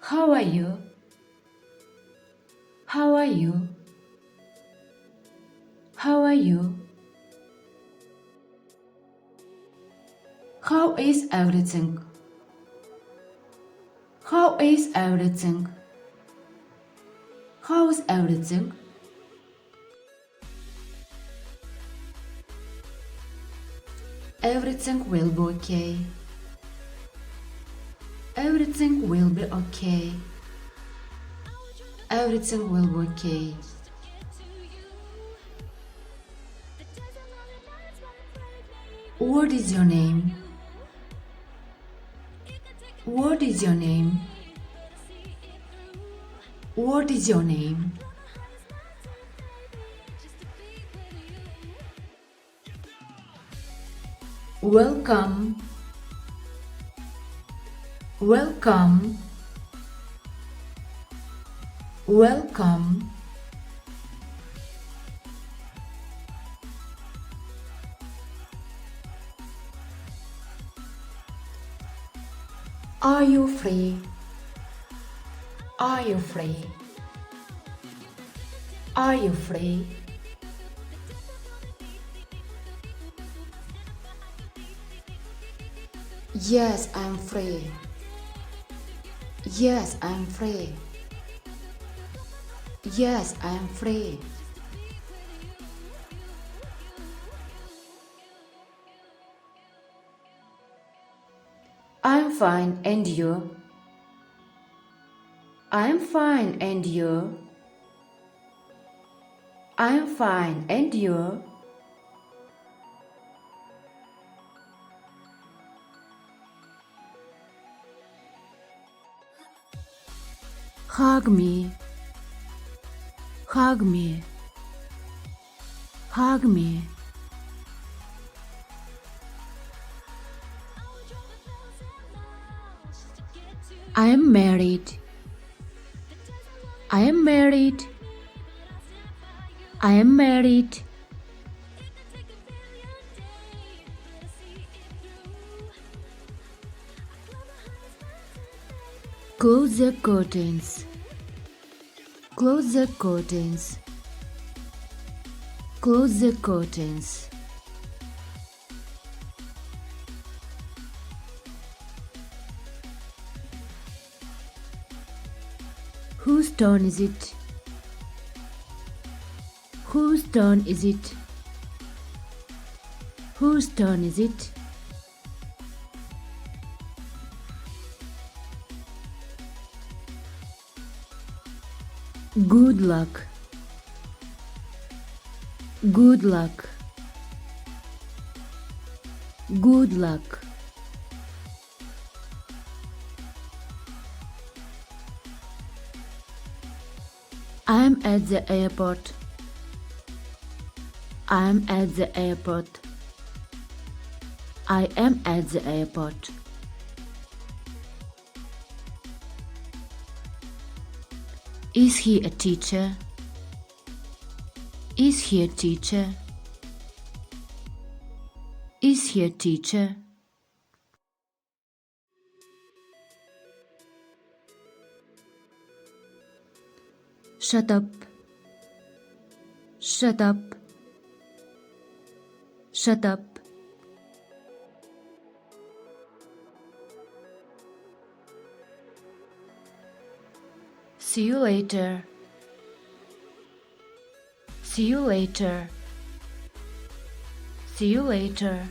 How are you? How are you? How are you? How is everything? How is everything? How's everything? Everything will be okay. Everything will be okay. Everything will be okay. What is your name? What is your name? What is your name? Welcome. Welcome. Welcome. Are you free? Are you free? Are you free? Yes, I'm free. Yes, I'm free. Yes, I'm free. I'm fine, and you? I'm fine, and you? I'm fine, and you? Hug me. Hug me. Hug me. I am married. I am married. I am married. Close the curtains. Close the curtains. Close the curtains. Whose turn is it? Whose turn is it? Whose turn is it? Good luck. Good luck. Good luck. I'm at the airport. I'm at the airport. I am at the airport. Is he a teacher? Is he a teacher? Is he a teacher? Shut up. Shut up. Shut up. See you later. See you later. See you later.